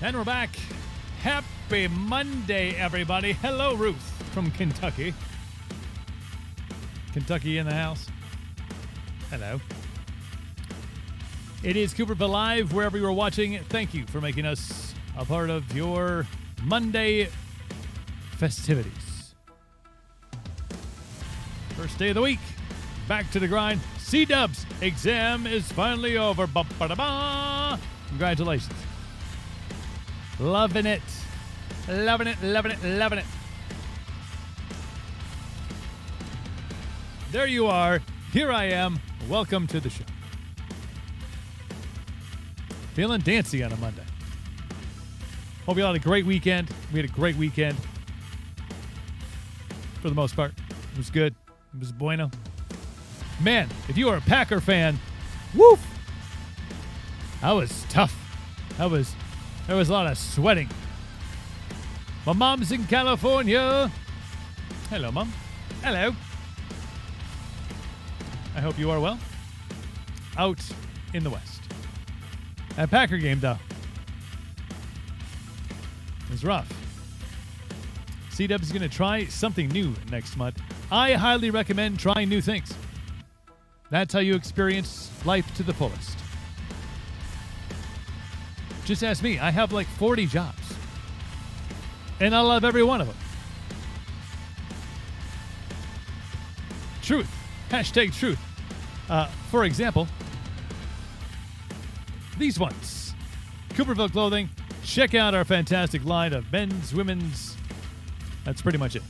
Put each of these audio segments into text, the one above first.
And we're back. Happy Monday, everybody. Hello, Ruth from Kentucky. Kentucky in the house. Hello. It is Cooperville Live, wherever you are watching. Thank you for making us a part of your Monday festivities. First day of the week. Back to the grind. C-Dubs exam is finally over. Ba-ba-da-ba. Congratulations. Loving it. Loving it, loving it, loving it. There you are. Here I am. Welcome to the show. Feeling dancy on a Monday. Hope you all had a great weekend. We had a great weekend. For the most part. It was good. It was bueno. Man, if you are a Packer fan, woof! That was tough. There was a lot of sweating. My mom's in California. Hello, Mom. Hello. I hope you are well. Out in the West. That Packer game, though, was rough. C-Dub is going to try something new next month. I highly recommend trying new things. That's how you experience life to the fullest. Just ask me. I have like 40 jobs. And I love every one of them. Truth. Hashtag truth. For example, these ones. Cooperville Clothing. Check out our fantastic line of men's, women's. That's pretty much it.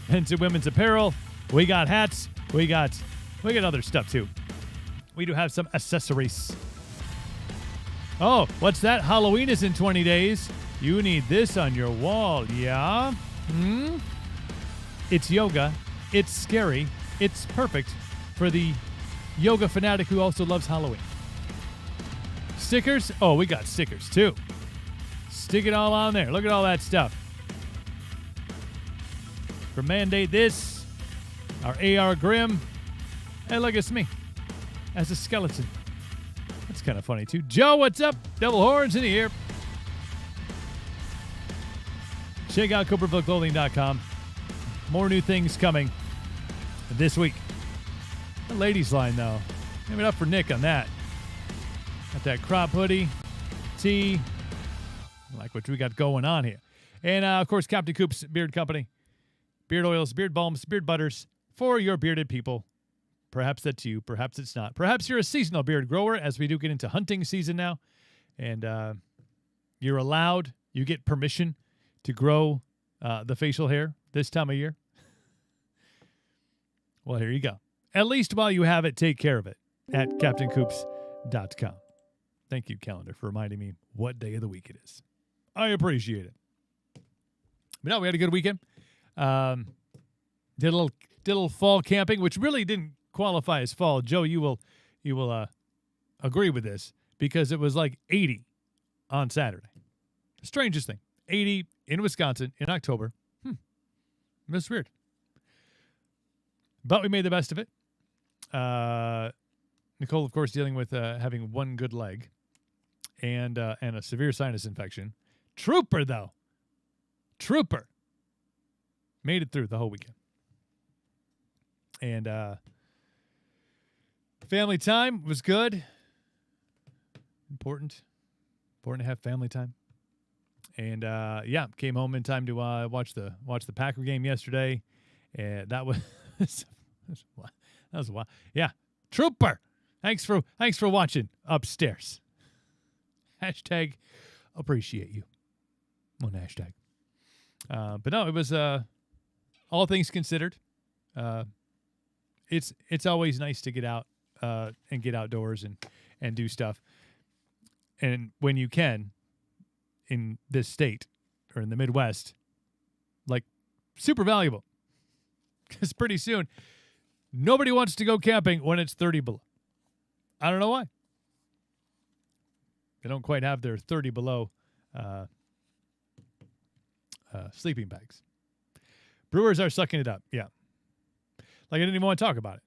Men's and women's apparel. We got hats. We got other stuff too. We do have some accessories. Oh, what's that? Halloween is in 20 days. You need this on your wall, yeah? It's yoga. It's scary. It's perfect for the yoga fanatic who also loves Halloween. Stickers? Oh, we got stickers too. Stick it all on there. Look at all that stuff. For Mandate This, our AR Grim. Hey, look, it's me as a skeleton. That's kind of funny, too. Joe, what's up? Devil Horns in the ear. Check out CoopervilleClothing.com. More new things coming this week. The ladies line, though. Give it up for Nick on that. Got that crop hoodie, tee. I like what we got going on here. And, of course, Captain Coop's Beard Company. Beard oils, beard balms, beard butters for your bearded people. Perhaps that's you. Perhaps it's not. Perhaps you're a seasonal beard grower, as we do get into hunting season now. And you're allowed, you get permission to grow the facial hair this time of year. Well, here you go. At least while you have it, take care of it at CaptainCoops.com. Thank you, calendar, for reminding me what day of the week it is. I appreciate it. But no, we had a good weekend. Did a little fall camping, which really didn't qualify as fall. Joe, you will agree with this because it was like 80 on Saturday. Strangest thing. 80 in Wisconsin in October. That's weird. But we made the best of it. Nicole, of course, dealing with having one good leg and a severe sinus infection. Trooper, though. Trooper. Made it through the whole weekend. And family time was good. Important to have family time. And came home in time to watch the Packer game yesterday. And that was that was wild. Yeah, Trooper. Thanks for watching upstairs. Hashtag appreciate you. One hashtag. But no, it was all things considered. It's always nice to get out and get outdoors and do stuff. And when you can, in this state or in the Midwest, like super valuable. Because pretty soon, nobody wants to go camping when it's 30 below. I don't know why. They don't quite have their 30 below sleeping bags. Brewers are sucking it up. Yeah. Like I didn't even want to talk about it.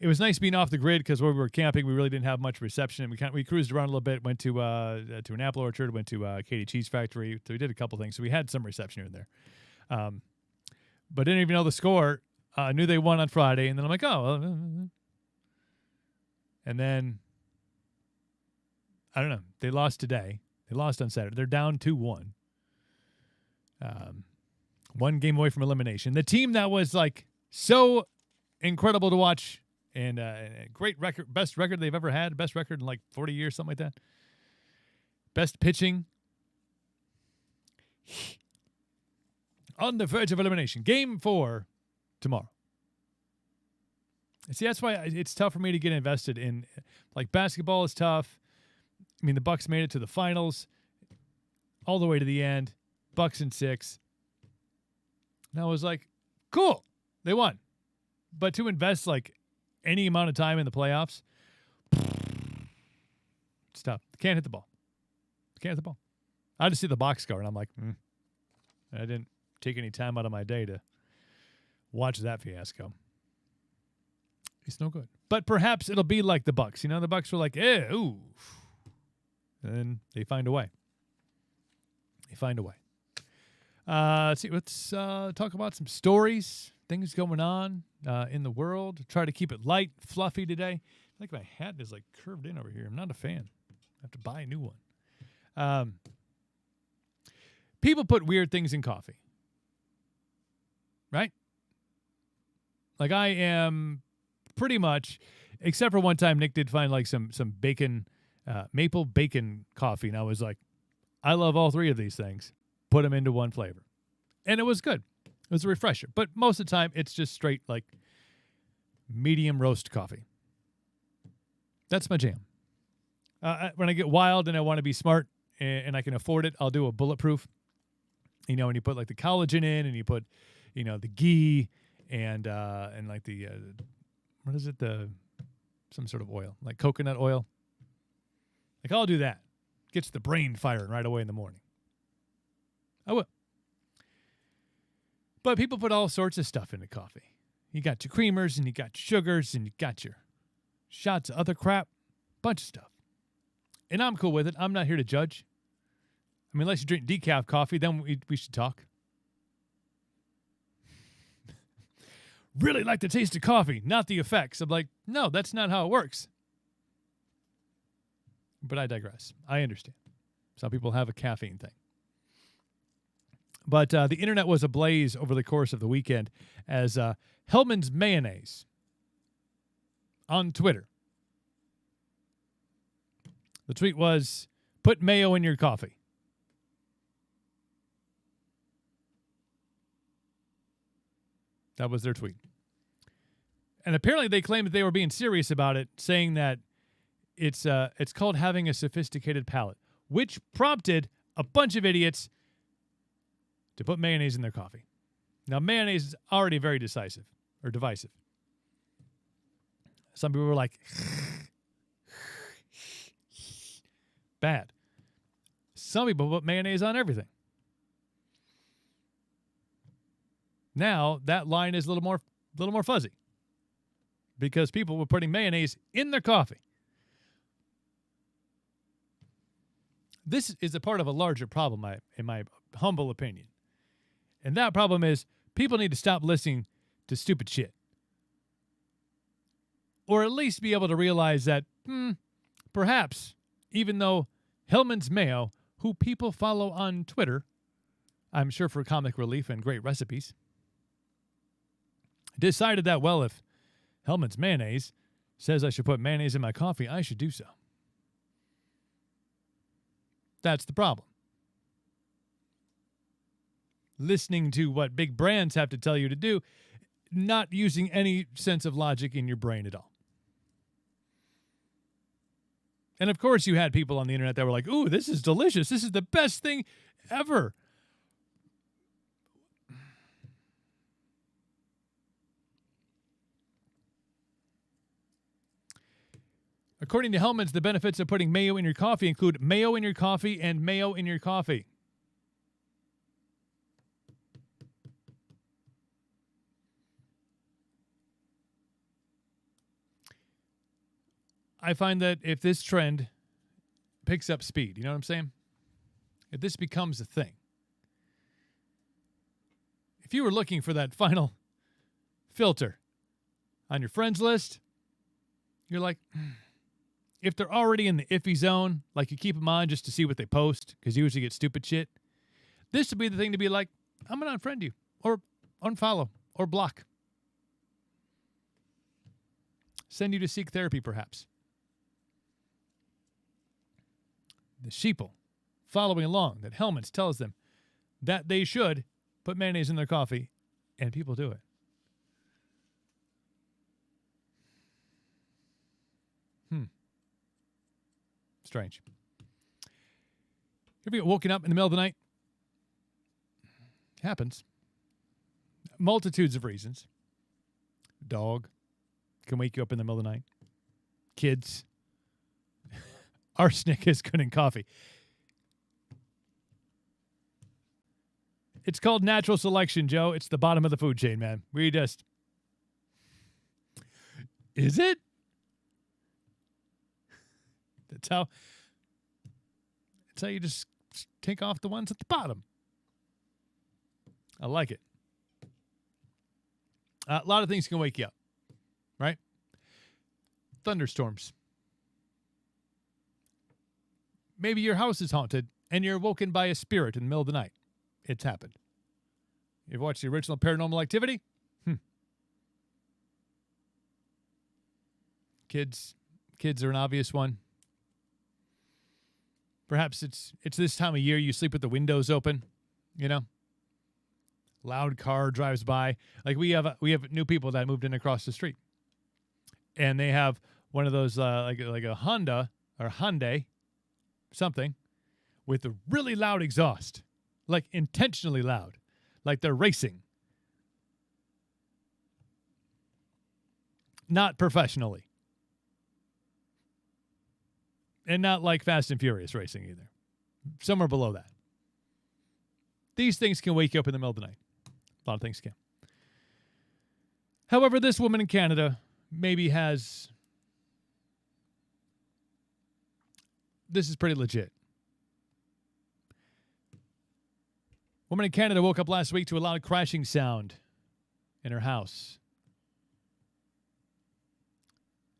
It was nice being off the grid because where we were camping, we really didn't have much reception. And we cruised around a little bit, went to an apple orchard, went to Katy Cheese Factory. So we did a couple things. So we had some reception here and there. But didn't even know the score. Knew they won on Friday. And then I'm like, oh. Well. And then, I don't know. They lost today. They lost on Saturday. They're down 2-1. One game away from elimination. The team that was like so incredible to watch and a great record, best record they've ever had, best record in like 40 years, something like that. Best pitching. On the verge of elimination. Game 4 tomorrow. See, that's why it's tough for me to get invested in, like, basketball is tough. I mean, the Bucks made it to the finals all the way to the end. Bucks in 6. And I was like, cool. They won. But to invest, like, any amount of time in the playoffs, it's tough. Can't hit the ball. Can't hit the ball. I just see the box score, and I'm like, I didn't take any time out of my day to watch that fiasco. It's no good. But perhaps it'll be like the Bucks. You know, the Bucks were like, ooh. And then they find a way. They find a way. Let's see. Let's talk about some stories, things going on in the world. Try to keep it light, fluffy today. I think my hat is like curved in over here. I'm not a fan. I have to buy a new one. People put weird things in coffee. Right? Like I am pretty much, except for one time Nick did find like some bacon, maple bacon coffee. And I was like, I love all three of these things. Put them into one flavor. And it was good. It was a refresher. But most of the time, it's just straight, like, medium roast coffee. That's my jam. When I get wild and I want to be smart and I can afford it, I'll do a bulletproof. You know, and you put, like, the collagen in and you put, you know, the ghee and like the, what is it? Some sort of oil, like coconut oil. Like, I'll do that. Gets the brain firing right away in the morning. I will. But people put all sorts of stuff into coffee. You got your creamers, and you got your sugars, and you got your shots of other crap. Bunch of stuff. And I'm cool with it. I'm not here to judge. I mean, unless you drink decaf coffee, then we should talk. Really like the taste of coffee, not the effects. I'm like, no, that's not how it works. But I digress. I understand. Some people have a caffeine thing. But the internet was ablaze over the course of the weekend as Hellmann's Mayonnaise on Twitter. The tweet was, put mayo in your coffee. That was their tweet. And apparently they claimed that they were being serious about it, saying that it's called having a sophisticated palate, which prompted a bunch of idiots to put mayonnaise in their coffee. Now, mayonnaise is already very divisive. Some people were like, bad. Some people put mayonnaise on everything. Now, that line is a little more fuzzy because people were putting mayonnaise in their coffee. This is a part of a larger problem, in my humble opinion. And that problem is people need to stop listening to stupid shit. Or at least be able to realize that, perhaps, even though Hellmann's Mayo, who people follow on Twitter, I'm sure for comic relief and great recipes, decided that, well, if Hellmann's Mayonnaise says I should put mayonnaise in my coffee, I should do so. That's the problem. Listening to what big brands have to tell you to do, not using any sense of logic in your brain at all. And of course you had people on the internet that were like, ooh, this is delicious. This is the best thing ever. According to Hellmann's, the benefits of putting mayo in your coffee include mayo in your coffee and mayo in your coffee. I find that if this trend picks up speed, you know what I'm saying? If this becomes a thing, if you were looking for that final filter on your friends list, you're like, if they're already in the iffy zone, like you keep them on just to see what they post, because you usually get stupid shit, this would be the thing to be like, I'm going to unfriend you, or unfollow, or block. Send you to seek therapy, perhaps. The sheeple following along that Hellmann's tells them that they should put mayonnaise in their coffee, and people do it. Strange. Ever get woken up in the middle of the night? Happens. Multitudes of reasons. Dog can wake you up in the middle of the night. Kids. Arsenic is good in coffee. It's called natural selection, Joe. It's the bottom of the food chain, man. We just... Is it? That's how you just take off the ones at the bottom. I like it. A lot of things can wake you up, right? Thunderstorms. Maybe your house is haunted and you're woken by a spirit in the middle of the night. It's happened. You've watched the original Paranormal Activity? Kids are an obvious one. Perhaps it's this time of year you sleep with the windows open, you know? Loud car drives by. Like we have new people that moved in across the street. And they have one of those like a Honda or Funday something with a really loud exhaust. Like intentionally loud. Like they're racing. Not professionally. And not like Fast and Furious racing either. Somewhere below that. These things can wake you up in the middle of the night. A lot of things can. However, this woman in Canada maybe has... This is pretty legit. Woman in Canada woke up last week to a loud crashing sound in her house.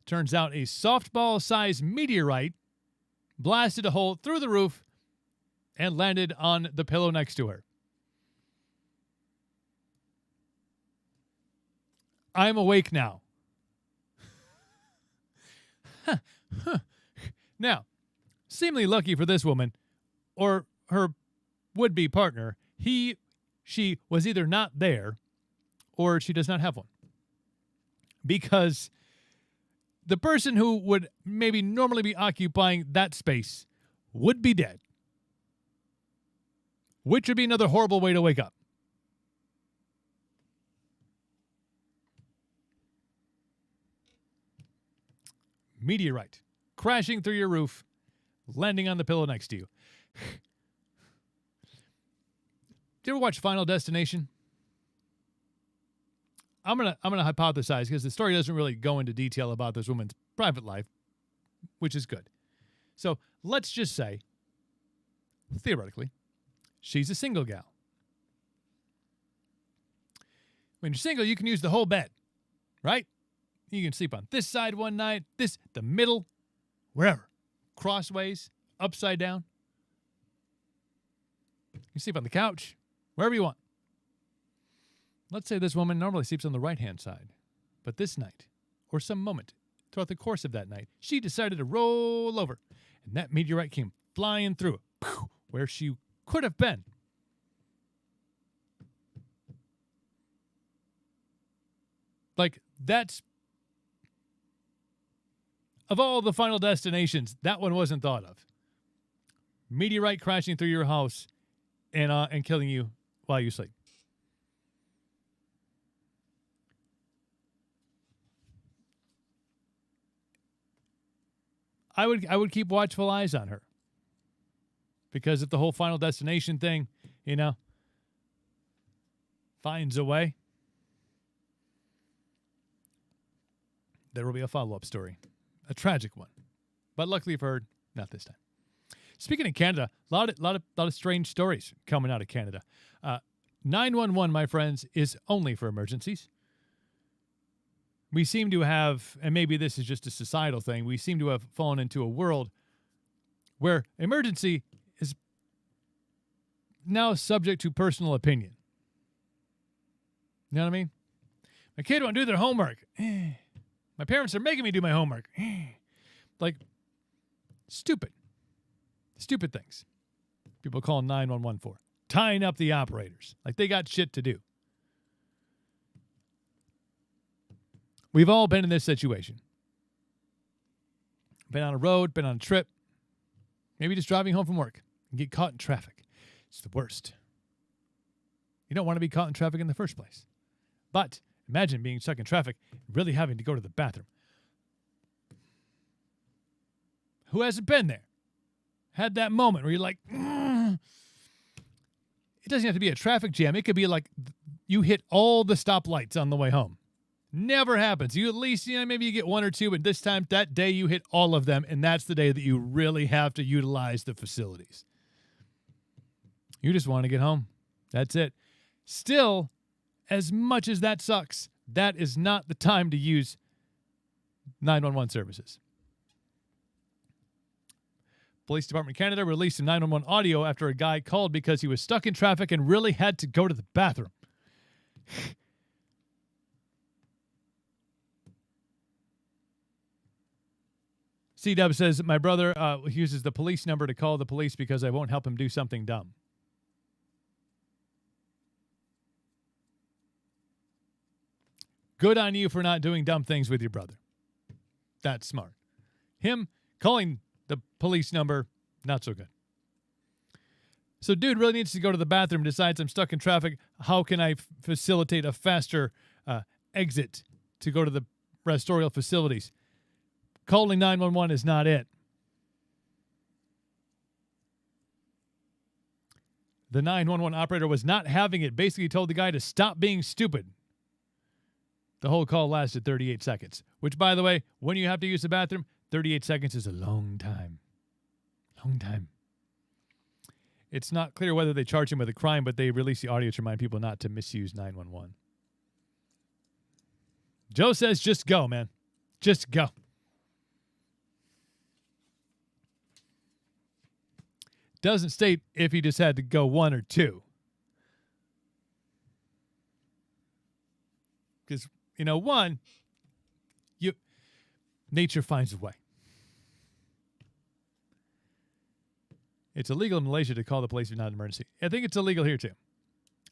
Turns out a softball-sized meteorite blasted a hole through the roof and landed on the pillow next to her. I'm awake now. Now, seemingly lucky for this woman, or her would-be partner, she was either not there, or she does not have one. Because the person who would maybe normally be occupying that space would be dead. Which would be another horrible way to wake up. Meteorite crashing through your roof, landing on the pillow next to you. Did you ever watch Final Destination? I'm gonna hypothesize because the story doesn't really go into detail about this woman's private life, which is good. So let's just say, theoretically, she's a single gal. When you're single, you can use the whole bed, right? You can sleep on this side one night, the middle, wherever. Crossways, upside down. You can sleep on the couch, wherever you want. Let's say this woman normally sleeps on the right-hand side, but this night, or some moment throughout the course of that night, she decided to roll over, and that meteorite came flying through where she could have been. Like, that's... Of all the Final Destinations, that one wasn't thought of. Meteorite crashing through your house and killing you while you sleep. I would keep watchful eyes on her. Because if the whole Final Destination thing, finds a way, there will be a follow-up story. A tragic one. But luckily for her, not this time. Speaking of Canada, a lot of strange stories coming out of Canada. 911, my friends, is only for emergencies. We seem to have, and maybe this is just a societal thing, we seem to have fallen into a world where emergency is now subject to personal opinion. You know what I mean? My kid won't do their homework. My parents are making me do my homework. Like, stupid things. People call 911 for. Tying up the operators. Like they got shit to do. We've all been in this situation. Been on a road, been on a trip. Maybe just driving home from work and get caught in traffic. It's the worst. You don't want to be caught in traffic in the first place. But imagine being stuck in traffic and really having to go to the bathroom. Who hasn't been there? Had that moment where you're like, it doesn't have to be a traffic jam. It could be like you hit all the stoplights on the way home. Never happens. You at least, maybe you get one or two, but this time, that day you hit all of them, and that's the day that you really have to utilize the facilities. You just want to get home. That's it. Still, as much as that sucks, that is not the time to use 911 services. Police Department of Canada released some 911 audio after a guy called because he was stuck in traffic and really had to go to the bathroom. C-Dub says, my brother uses the police number to call the police because I won't help him do something dumb. Good on you for not doing dumb things with your brother. That's smart. Him calling the police number, not so good. So dude really needs to go to the bathroom, decides I'm stuck in traffic. How can I facilitate a faster exit to go to the restorial facilities? Calling 911 is not it. The 911 operator was not having it. Basically told the guy to stop being stupid. The whole call lasted 38 seconds, which, by the way, when you have to use the bathroom, 38 seconds is a long time. Long time. It's not clear whether they charge him with a crime, but they release the audio to remind people not to misuse 911. Joe says, just go, man. Just go. Doesn't state if he just had to go one or two. Because, one, nature finds a way. It's illegal in Malaysia to call the police if not an emergency. I think it's illegal here too.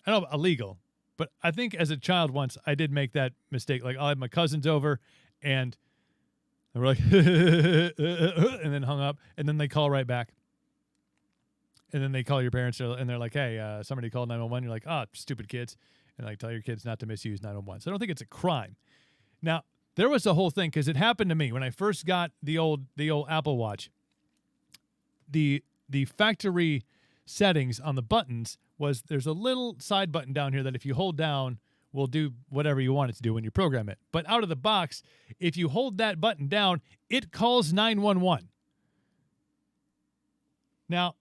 I don't know about illegal, but I think as a child once I did make that mistake. Like I had my cousins over and they were like, and then hung up, and then they call right back. And then they call your parents and they're like, hey, somebody called 911. You're like, stupid kids. And like tell your kids not to misuse 911. So I don't think it's a crime. Now, there was a whole thing because it happened to me when I first got the old Apple Watch. The factory settings on the buttons was there's a little side button down here that if you hold down will do whatever you want it to do when you program it. But out of the box, if you hold that button down, it calls 911. Now,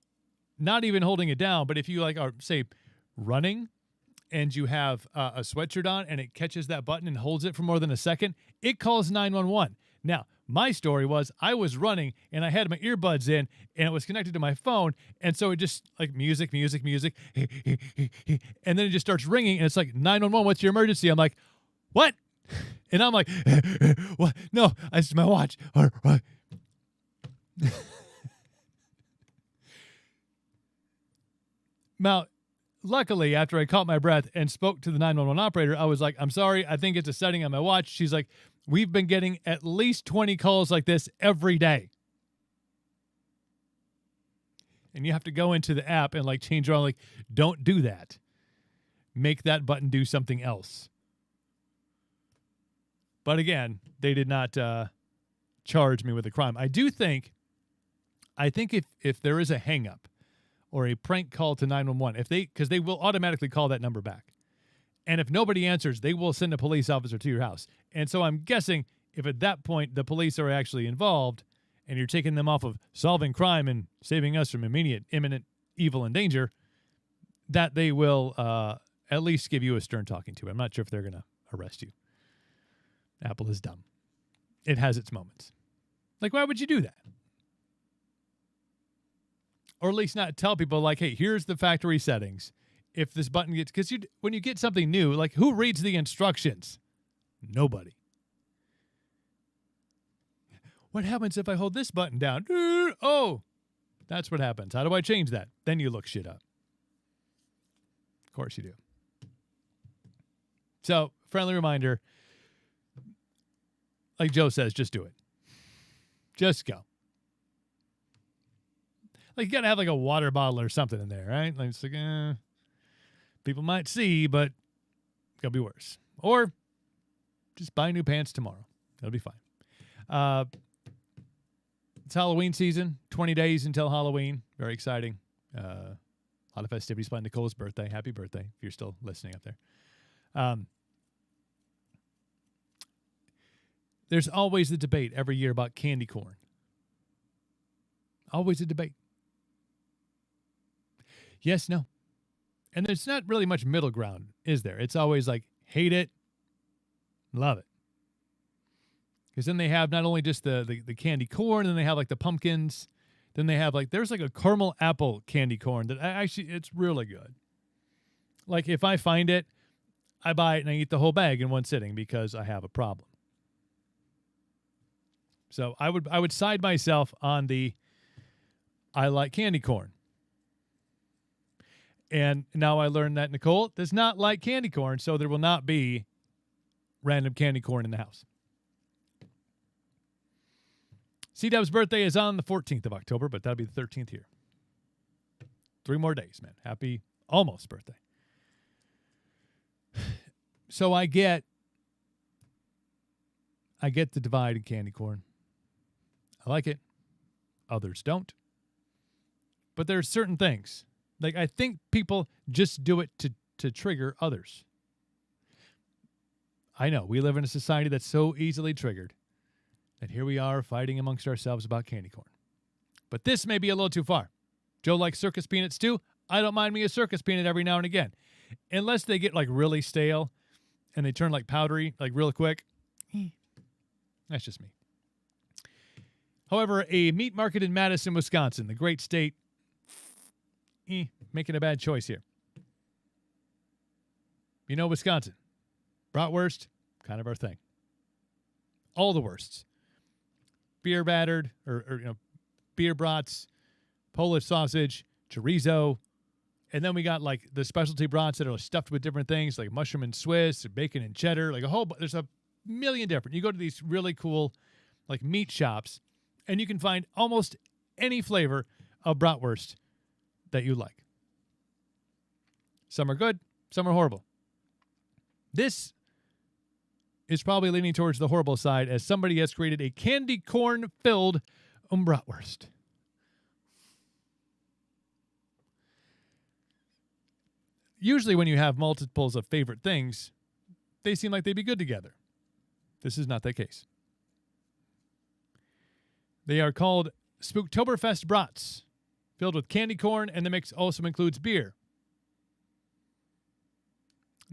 not even holding it down, but if you are, say, running and you have a sweatshirt on and it catches that button and holds it for more than a second, it calls 911. Now, my story was I was running and I had my earbuds in and it was connected to my phone. And so it just music. And then it just starts ringing and it's like, 911, what's your emergency? I'm like, what? And I'm like, what? No, it's my watch. Now, luckily, after I caught my breath and spoke to the 911 operator, I was like, I'm sorry, I think it's a setting on my watch. She's like, we've been getting at least 20 calls like this every day. And you have to go into the app and change it on, don't do that. Make that button do something else. But again, they did not charge me with a crime. I think if there is a hang-up, or a prank call to 911, because they will automatically call that number back. And if nobody answers, they will send a police officer to your house. And so I'm guessing if at that point the police are actually involved and you're taking them off of solving crime and saving us from imminent evil and danger, that they will at least give you a stern talking to. I'm not sure if they're going to arrest you. Apple is dumb. It has its moments. Like, why would you do that? Or at least not tell people, like, hey, here's the factory settings. If this button gets, because when you get something new, like, who reads the instructions? Nobody. What happens if I hold this button down? Oh, that's what happens. How do I change that? Then you look shit up. Of course you do. So, friendly reminder, like Joe says, just do it. Just go. Like, you got to have like a water bottle or something in there, right? Like, it's like, people might see, but it could be worse. Or just buy new pants tomorrow. It'll be fine. It's Halloween season, 20 days until Halloween. Very exciting. A lot of festivities planned. Nicole's birthday. Happy birthday, if you're still listening up there. There's always the debate every year about candy corn. Always a debate. Yes, no. And there's not really much middle ground, is there? It's always like, hate it, love it. Because then they have not only just the candy corn, then they have like the pumpkins. Then they have like, there's like a caramel apple candy corn that it's really good. Like, if I find it, I buy it and I eat the whole bag in one sitting because I have a problem. So I would side myself on the I like candy corn. And now I learned that Nicole does not like candy corn, so there will not be random candy corn in the house. C-Dub's birthday is on the 14th of October, but that'll be the 13th here. 3 more days, man. Happy almost birthday. So I get the divide in candy corn. I like it. Others don't. But there's certain things. Like, I think people just do it to trigger others. I know, we live in a society that's so easily triggered that here we are fighting amongst ourselves about candy corn. But this may be a little too far. Joe likes circus peanuts too. I don't mind me a circus peanut every now and again. Unless they get like really stale and they turn like powdery, like real quick. That's just me. However, a meat market in Madison, Wisconsin, the great state, making a bad choice here. You know, Wisconsin, bratwurst, kind of our thing. All the worsts. Beer battered, or beer brats, Polish sausage, chorizo, and then we got like the specialty brats that are stuffed with different things, like mushroom and Swiss, or bacon and cheddar, like there's a million different. You go to these really cool like meat shops, and you can find almost any flavor of bratwurst that you like. Some are good, some are horrible. This is probably leaning towards the horrible side, as somebody has created a candy corn-filled bratwurst. Usually when you have multiples of favorite things, they seem like they'd be good together. This is not the case. They are called Spooktoberfest brats, filled with candy corn, and the mix also includes beer.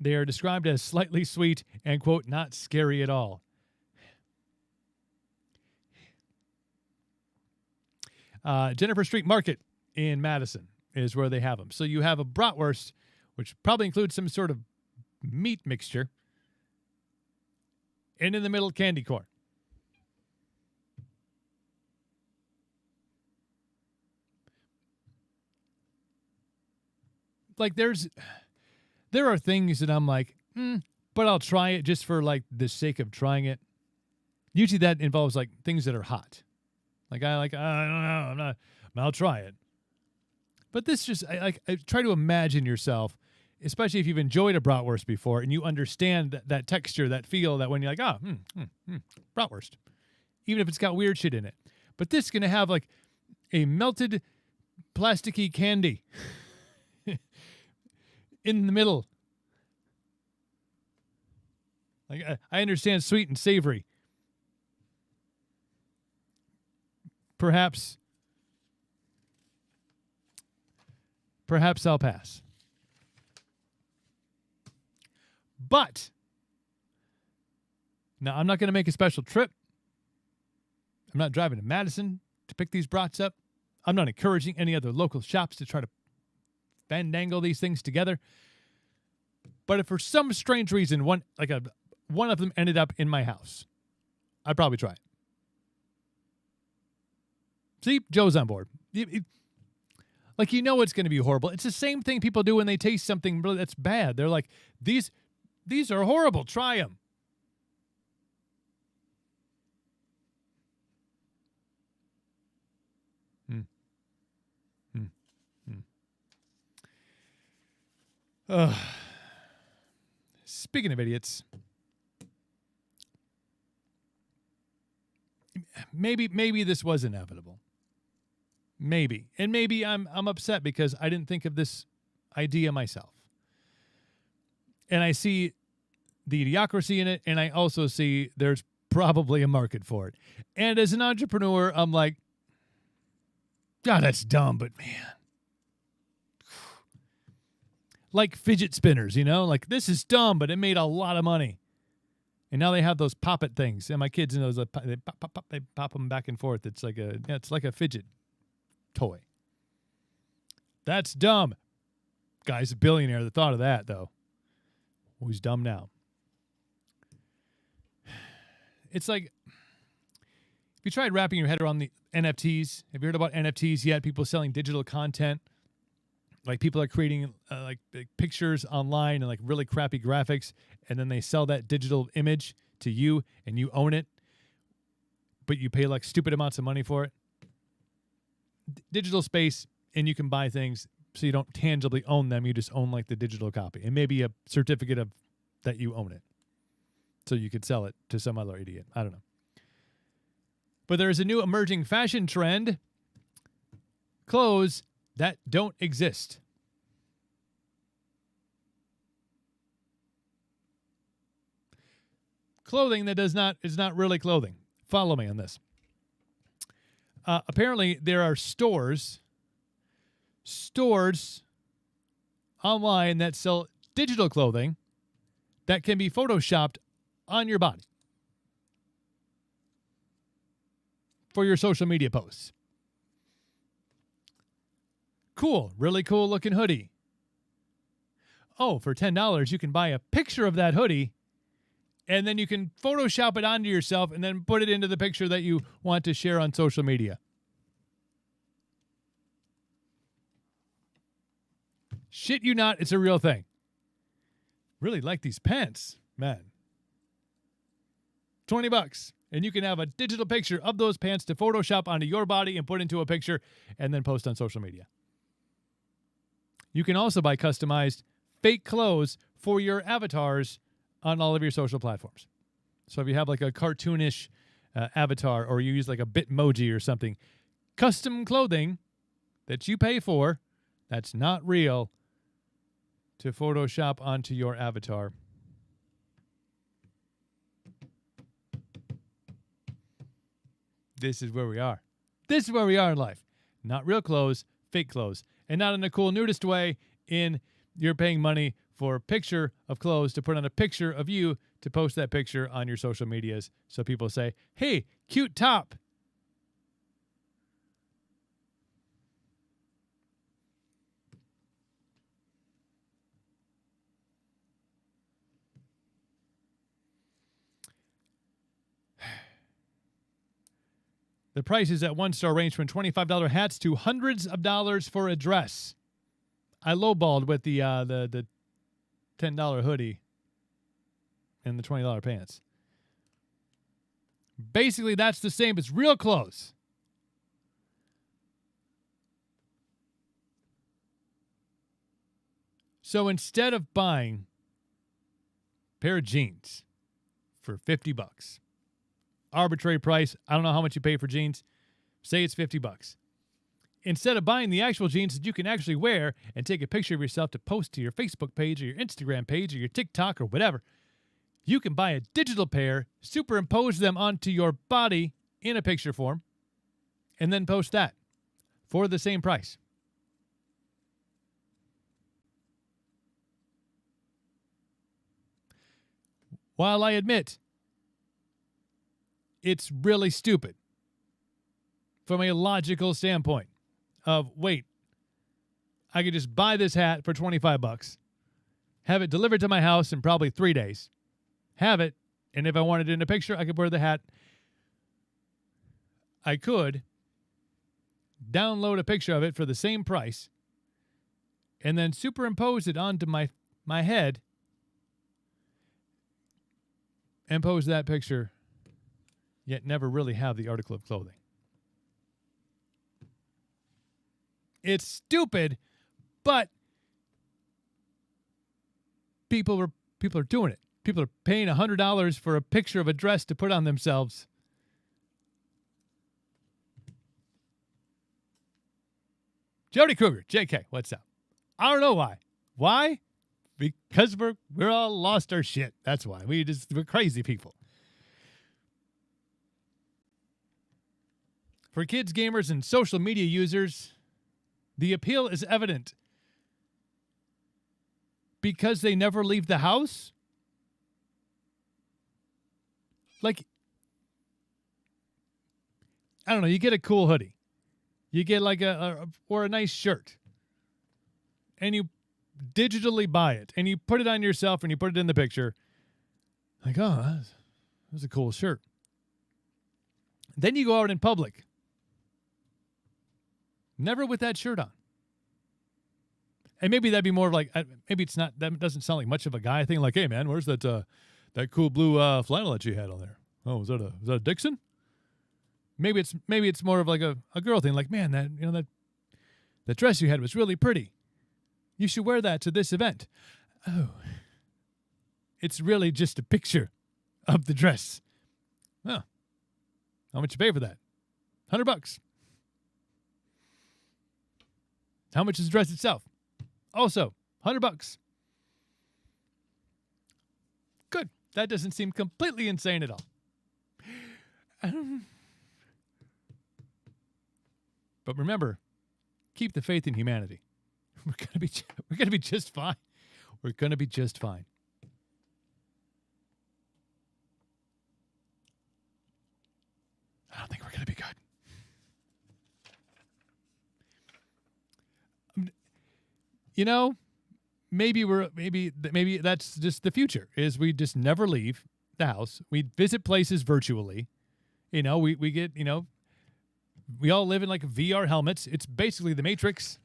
They are described as slightly sweet and, quote, not scary at all. Jennifer Street Market in Madison is where they have them. So you have a bratwurst, which probably includes some sort of meat mixture, and in the middle, candy corn. Like, there are things that I'm like, but I'll try it just for like the sake of trying it. Usually that involves like things that are hot. Like I don't know, I'll try it. But this just, I try to imagine yourself, especially if you've enjoyed a bratwurst before and you understand that texture, that feel, that when you're like, bratwurst, even if it's got weird shit in it. But this is going to have like a melted plasticky candy in the middle. Like, I understand sweet and savory. perhaps I'll pass. But now I'm not going to make a special trip. I'm not driving to Madison to pick these brats up. I'm not encouraging any other local shops to try to fandangle these things together. But if for some strange reason one of them ended up in my house, I'd probably try it. See, Joe's on board. Like, you know it's going to be horrible. It's the same thing people do when they taste something that's bad. They're like, these are horrible. Try them. Speaking of idiots, maybe this was inevitable. Maybe. And maybe I'm upset because I didn't think of this idea myself. And I see the idiocracy in it, and I also see there's probably a market for it. And as an entrepreneur, I'm like, God, that's dumb, but man. Like fidget spinners, you know? Like, this is dumb, but it made a lot of money. And now they have those pop-it things. And my kids know those, they pop them back and forth. It's like a fidget toy. That's dumb. Guy's a billionaire that thought of that, though. Who's dumb now? It's like, if you tried wrapping your head around the NFTs, have you heard about NFTs yet? People selling digital content. Like, people are creating like pictures online and like really crappy graphics, and then they sell that digital image to you, and you own it, but you pay like stupid amounts of money for it. Digital space, and you can buy things so you don't tangibly own them. You just own like the digital copy and maybe a certificate of that you own it, so you could sell it to some other idiot. I don't know. But there's a new emerging fashion trend: clothes that don't exist. Clothing that is not really clothing. Follow me on this. Apparently, there are stores online that sell digital clothing that can be photoshopped on your body for your social media posts. Cool, really cool looking hoodie. Oh, for $10, you can buy a picture of that hoodie, and then you can Photoshop it onto yourself and then put it into the picture that you want to share on social media. Shit you not, it's a real thing. Really like these pants, man. $20. And you can have a digital picture of those pants to Photoshop onto your body and put into a picture and then post on social media. You can also buy customized fake clothes for your avatars on all of your social platforms. So if you have like a cartoonish avatar, or you use like a Bitmoji or something, custom clothing that you pay for that's not real to Photoshop onto your avatar. This is where we are. This is where we are in life. Not real clothes, fake clothes. And not in a cool nudist way, in you're paying money for a picture of clothes to put on a picture of you to post that picture on your social medias so people say, hey, cute top. The prices at one store range from $25 hats to hundreds of dollars for a dress. I lowballed with the $10 hoodie and the $20 pants. Basically, that's the same as real clothes. So instead of buying a pair of jeans for $50, arbitrary price, I don't know how much you pay for jeans, say it's $50. Instead of buying the actual jeans that you can actually wear and take a picture of yourself to post to your Facebook page or your Instagram page or your TikTok or whatever, you can buy a digital pair, superimpose them onto your body in a picture form, and then post that for the same price. While I admit it's really stupid from a logical standpoint of, wait, I could just buy this hat for $25, have it delivered to my house in probably 3 days, have it, and if I wanted it in a picture, I could wear the hat. I could download a picture of it for the same price and then superimpose it onto my head and pose that picture, yet never really have the article of clothing. It's stupid, but people are doing it. People are paying $100 for a picture of a dress to put on themselves. Jody Kruger, JK, what's up? I don't know why. Why? Because we're all lost our shit. That's why. We're crazy people. For kids, gamers, and social media users, the appeal is evident. Because they never leave the house? Like, I don't know, you get a cool hoodie. You get like a nice shirt. And you digitally buy it. And you put it on yourself and you put it in the picture. Like, oh, that's a cool shirt. Then you go out in public. Never with that shirt on. And maybe that'd be more of like, maybe it's not, that doesn't sound like much of a guy thing. Like, hey man, where's that cool blue flannel that you had on there? Oh, was that a Dixon? Maybe it's more of like a girl thing. Like, man, that dress you had was really pretty. You should wear that to this event. Oh, it's really just a picture of the dress. Oh, how much you pay for that? $100. How much is the dress itself? Also, $100. Good. That doesn't seem completely insane at all. But remember, keep the faith in humanity. We're gonna be just fine. We're gonna be just fine. I don't think we're gonna be good. You know, maybe that's just the future. Is we just never leave the house. We visit places virtually. You know, we get, you know, we all live in like VR helmets. It's basically the Matrix.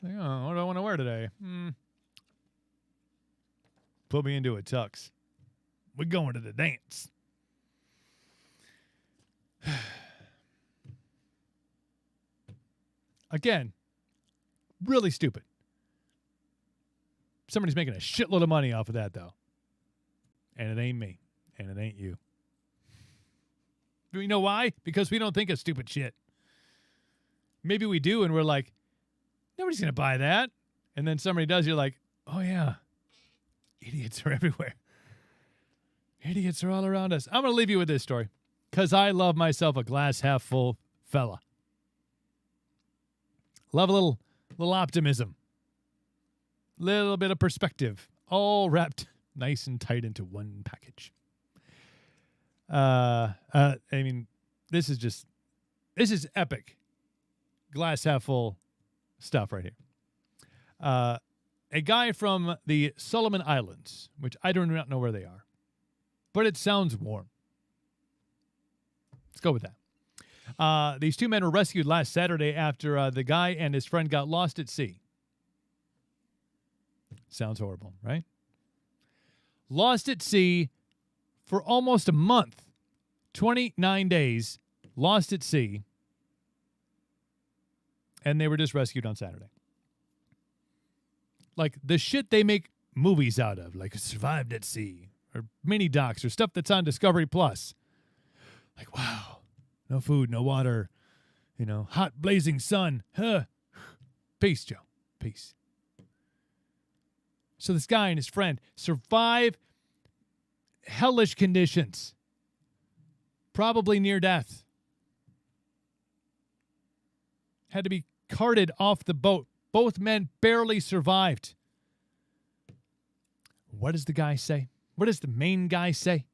Like, oh, what do I want to wear today? Put me into a tux. We're going to the dance. Again, really stupid. Somebody's making a shitload of money off of that, though. And it ain't me. And it ain't you. Do you know why? Because we don't think of stupid shit. Maybe we do, and we're like, nobody's going to buy that. And then somebody does, you're like, oh, yeah. Idiots are everywhere. Idiots are all around us. I'm going to leave you with this story because I love myself a glass half full fella. Love a little optimism. Little bit of perspective. All wrapped nice and tight into one package. I mean, this is epic glass half full stuff right here. A guy from the Solomon Islands, which I do not know where they are, but it sounds warm. Let's go with that. These two men were rescued last Saturday after the guy and his friend got lost at sea. Sounds horrible, right? Lost at sea for almost a month. 29 days, lost at sea. And they were just rescued on Saturday. Like the shit they make movies out of, like Survived at Sea, or mini docs, or stuff that's on Discovery Plus. Like, wow, no food, no water, you know, hot blazing sun. Huh. Peace, Joe. Peace. So this guy and his friend survive hellish conditions probably near death. Had to be carted off the boat. Both men barely survived. What does the guy say? What does the main guy say?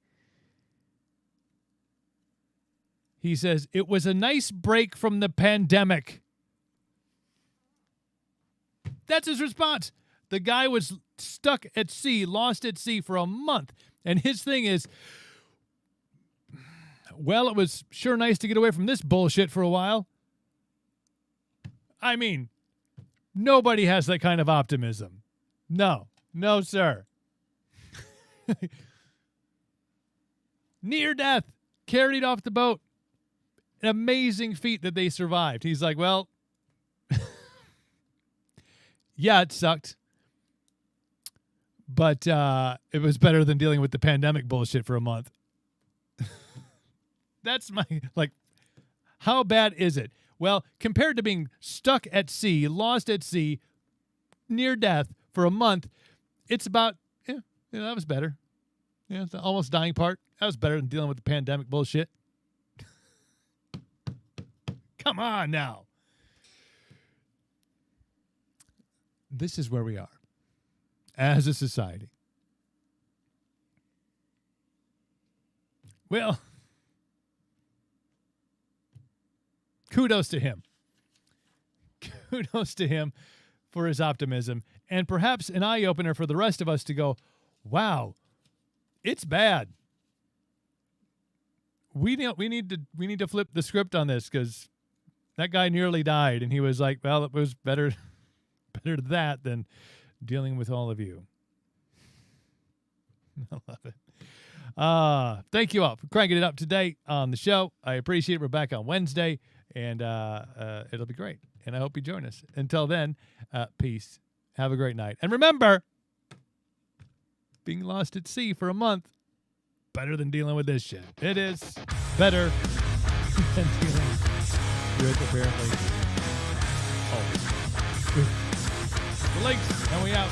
He says, it was a nice break from the pandemic. That's his response. The guy was stuck at sea, lost at sea for a month. And his thing is, well, it was sure nice to get away from this bullshit for a while. I mean, nobody has that kind of optimism. No, sir. Near death, carried off the boat. An amazing feat that they survived. He's like, well, yeah, it sucked. But it was better than dealing with the pandemic bullshit for a month. That's my, like, how bad is it? Well, compared to being stuck at sea, lost at sea, near death for a month, it's about, that was better. Yeah, the almost dying part. That was better than dealing with the pandemic bullshit. Come on now. This is where we are as a society. Well, kudos to him. Kudos to him for his optimism, and perhaps an eye-opener for the rest of us to go, wow, it's bad. We need to flip the script on this, because that guy nearly died, and he was like, well, it was better that than dealing with all of you. I love it. Thank you all for cranking it up today on the show. I appreciate it. We're back on Wednesday, and it'll be great. And I hope you join us. Until then, peace. Have a great night. And remember, being lost at sea for a month, better than dealing with this shit. It is better than dealing with, apparently, always. The links, and we out.